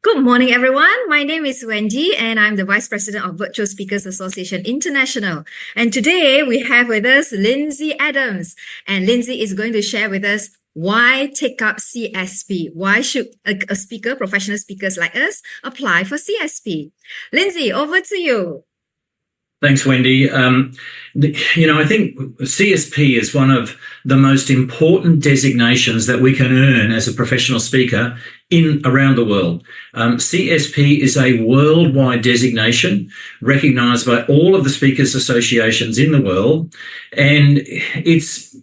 Good morning, everyone. My name is Wendy, and I'm the Vice President of Virtual Speakers Association International. And today we have with us Lindsay Adams. And Lindsay is going to share with us why take up CSP. Why should a speaker, professional speakers like us, apply for CSP? Lindsay, over to you. Thanks, Wendy. I think CSP is one of the most important designations that we can earn as a professional speaker around the world. CSP is a worldwide designation recognised by all of the speakers associations in the world, and it's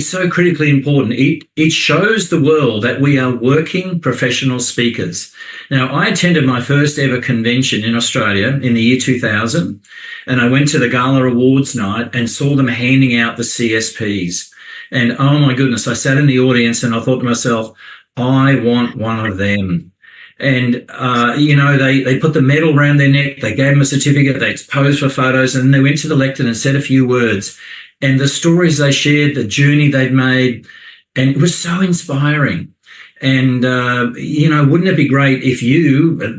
so critically important. It shows the world that we are working professional speakers. Now, I attended my first ever convention in Australia in the year 2000, and I went to the Gala Awards night and saw them handing out the CSPs. And oh my goodness, I sat in the audience and I thought to myself, I want one of them. And, they put the medal around their neck, they gave them a certificate, they posed for photos, and they went to the lectern and said a few words. And the stories they shared, the journey they'd made, and it was so inspiring. And, wouldn't it be great if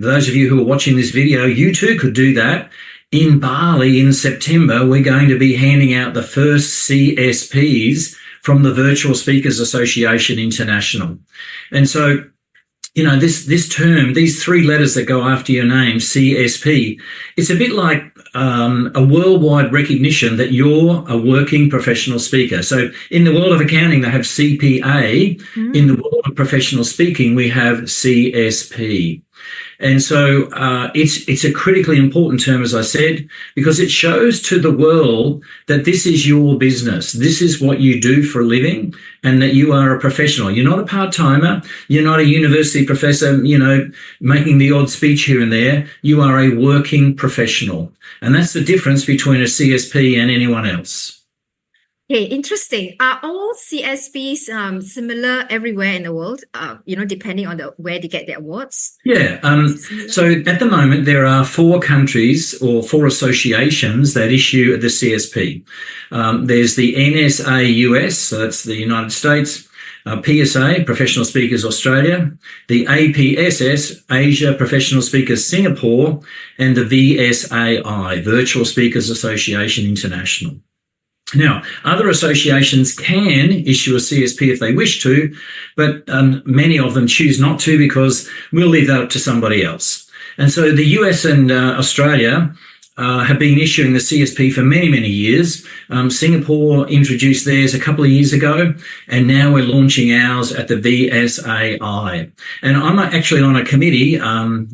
those of you who are watching this video, you too could do that? In Bali in September, we're going to be handing out the first CSPs from the Virtual Speakers Association International. And so, this term, these three letters that go after your name, CSP, it's a bit like a worldwide recognition that you're a working professional speaker. So in the world of accounting, they have CPA. In the world of professional speaking, we have CSP. And so it's a critically important term, as I said, because it shows to the world that this is your business. This is what you do for a living, and that you are a professional. You're not a part-timer. You're not a university professor, making the odd speech here and there. You are a working professional. And that's the difference between a CSP and anyone else. Okay, interesting. Are all CSPs similar everywhere in the world, depending on where they get their awards? Yeah. So at the moment, there are 4 countries or 4 associations that issue the CSP. There's the NSA US, so that's the United States, PSA, Professional Speakers Australia, the APSS, Asia Professional Speakers Singapore, and the VSAI, Virtual Speakers Association International. Now, other associations can issue a CSP if they wish to, but many of them choose not to because we'll leave that up to somebody else. And so the US and Australia have been issuing the CSP for many, many years. Singapore introduced theirs a couple of years ago, and now we're launching ours at the VSAI. And I'm actually on a committee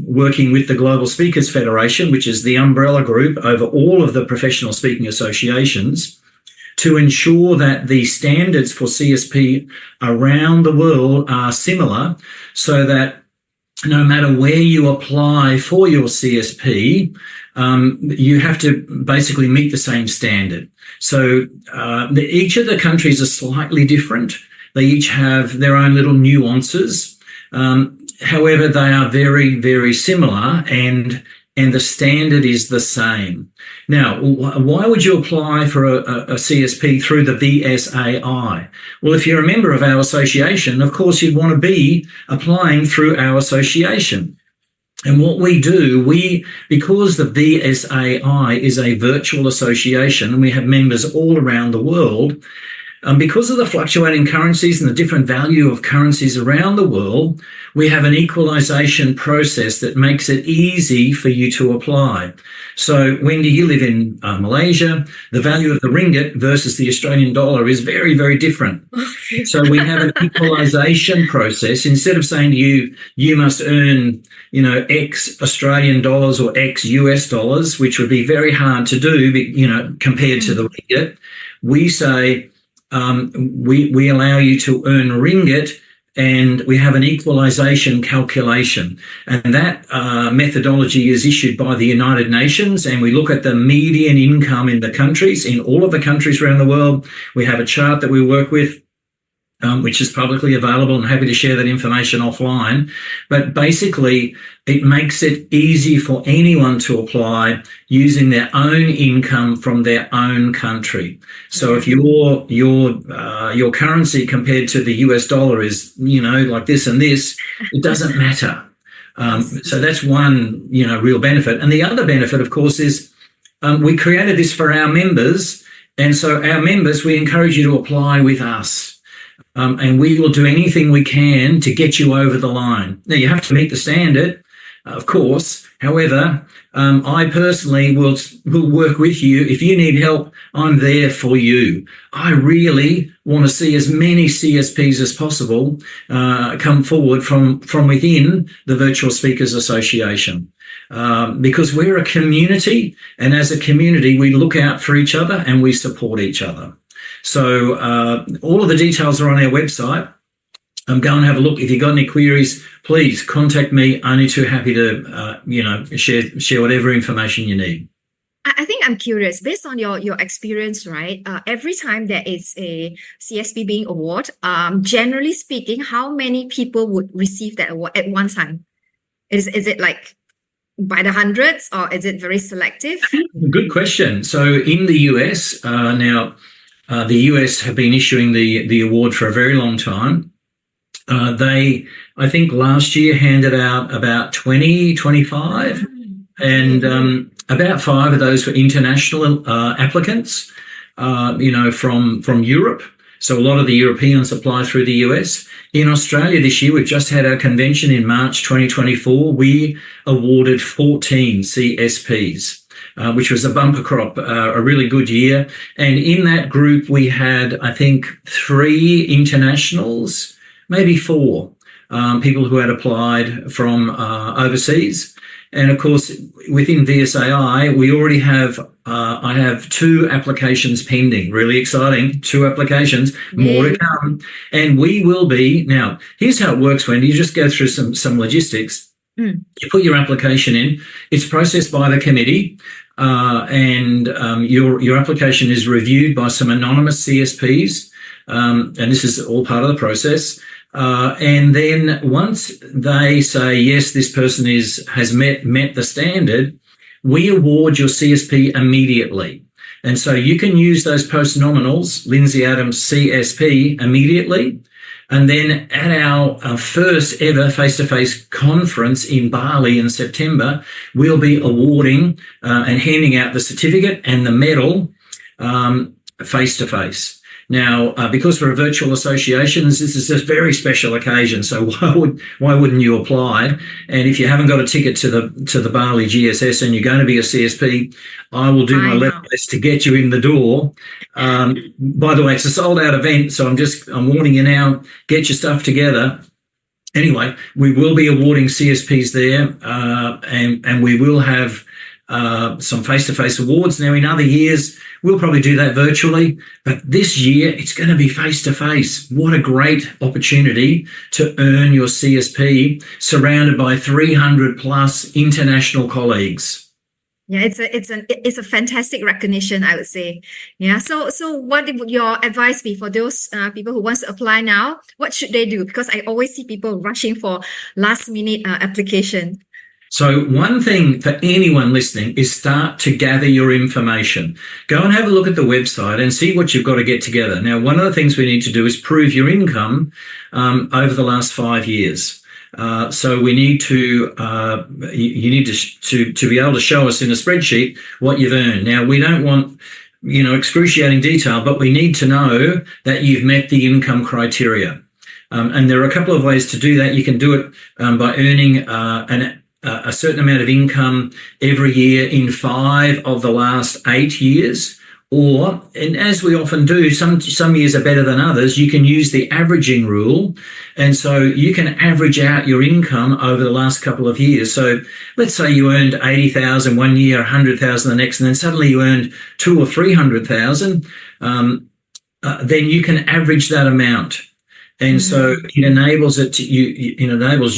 working with the Global Speakers Federation, which is the umbrella group over all of the professional speaking associations, to ensure that the standards for CSP around the world are similar, so that no matter where you apply for your CSP, you have to basically meet the same standard. So each of the countries are slightly different. They each have their own little nuances. However, they are very, very similar, and the standard is the same. Now, why would you apply for a CSP through the VSAI? Well, if you're a member of our association, of course, you'd want to be applying through our association. And what we do, because the VSAI is a virtual association and we have members all around the world, because of the fluctuating currencies and the different value of currencies around the world, we have an equalisation process that makes it easy for you to apply. So, Wendy, you live in Malaysia. The value of the ringgit versus the Australian dollar is very, very different. So we have an equalisation process. Instead of saying to you, you must earn, X Australian dollars or X US dollars, which would be very hard to do, compared to the ringgit, we say, we allow you to earn ringgit, and we have an equalisation calculation. And that methodology is issued by the United Nations, and we look at the median income in the countries, in all of the countries around the world. We have a chart that we work with, which is publicly available, and happy to share that information offline. But basically, it makes it easy for anyone to apply using their own income from their own country. So if your currency compared to the US dollar is, like this and this, it doesn't matter. So that's one, real benefit. And the other benefit, of course, is we created this for our members. And so our members, we encourage you to apply with us. And we will do anything we can to get you over the line. Now, you have to meet the standard, of course. However, I personally will work with you. If you need help, I'm there for you. I really want to see as many CSPs as possible come forward from within the Virtual Speakers Association. Because we're a community, and as a community, we look out for each other and we support each other. So all of the details are on our website. Go and have a look. If you've got any queries, please contact me. Only too happy to, share whatever information you need. I think I'm curious, based on your experience, right? Every time there is a CSP being award, generally speaking, how many people would receive that award at one time? Is it like by the hundreds, or is it very selective? Good question. So in the US, now the US have been issuing the award for a very long time. They, I think last year, handed out about 20, 25, and about 5 of those were international applicants, from Europe. So a lot of the Europeans apply through the US. In Australia this year, we've just had our convention in March 2024. We awarded 14 CSPs, which was a bumper crop, a really good year. And in that group, we had, I think, 3 internationals, maybe 4 people who had applied from overseas. And of course, within VSAI, we already have, I have 2 applications pending. Really exciting, 2 applications, more to come. And we will be, now, here's how it works, Wendy. You just go through some logistics. You put your application in, it's processed by the committee, and your application is reviewed by some anonymous CSPs, and this is all part of the process. And then once they say, yes, this person has met the standard, we award your CSP immediately. And so you can use those post-nominals, Lindsay Adams CSP, immediately. And then at our first ever face-to-face conference in Bali in September, we'll be awarding and handing out the certificate and the medal face-to-face. Now, because we're a virtual association, this is a very special occasion. So why wouldn't you apply? And if you haven't got a ticket to the Bali GSS and you're going to be a CSP, I will do my level best to get you in the door. By the way, it's a sold out event, so I'm warning you now. Get your stuff together. Anyway, we will be awarding CSPs there, and we will have some face-to-face awards. Now, in other years, we'll probably do that virtually, but this year it's going to be face-to-face. What a great opportunity to earn your CSP surrounded by 300 plus international colleagues. Yeah, it's a fantastic recognition, I would say. Yeah. So what would your advice be for those people who want to apply now? What should they do? Because I always see people rushing for last minute application. So one thing for anyone listening is start to gather your information. Go and have a look at the website and see what you've got to get together. Now, one of the things we need to do is prove your income over the last 5 years. So we need to, you need to be able to show us in a spreadsheet what you've earned. Now, we don't want, excruciating detail, but we need to know that you've met the income criteria. And there are a couple of ways to do that. You can do it by earning a certain amount of income every year in 5 of the last 8 years, or, and as we often do, some years are better than others, you can use the averaging rule, and so you can average out your income over the last couple of years. So let's say you earned 80,000 one year, 100,000 the next, and then suddenly you earned 200,000 or 300,000. Then you can average that amount. And so it enables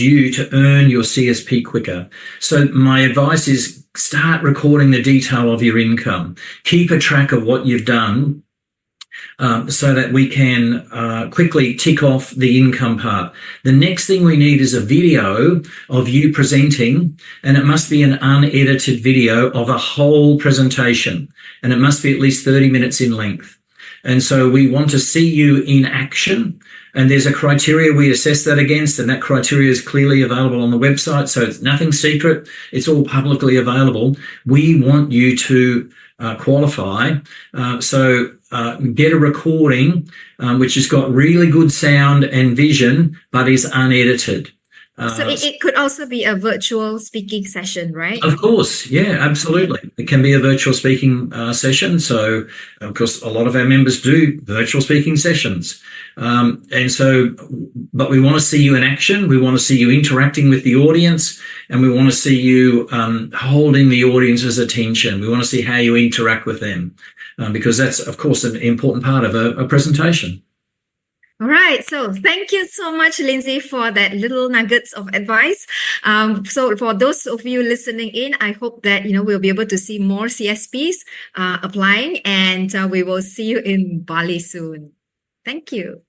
you to earn your CSP quicker. So my advice is start recording the detail of your income. Keep a track of what you've done so that we can quickly tick off the income part. The next thing we need is a video of you presenting, and it must be an unedited video of a whole presentation, and it must be at least 30 minutes in length. And so we want to see you in action. And there's a criteria we assess that against, and that criteria is clearly available on the website. So it's nothing secret. It's all publicly available. We want you to qualify. Get a recording which has got really good sound and vision, but is unedited. So it could also be a virtual speaking session, right? Of course, yeah, absolutely. It can be a virtual speaking session. So, of course, a lot of our members do virtual speaking sessions. But we want to see you in action. We want to see you interacting with the audience, and we want to see you holding the audience's attention. We want to see how you interact with them, because that's, of course, an important part of a presentation. All right. So thank you so much, Lindsay, for that little nuggets of advice. So for those of you listening in, I hope that, we'll be able to see more CSPs applying, and we will see you in Bali soon. Thank you.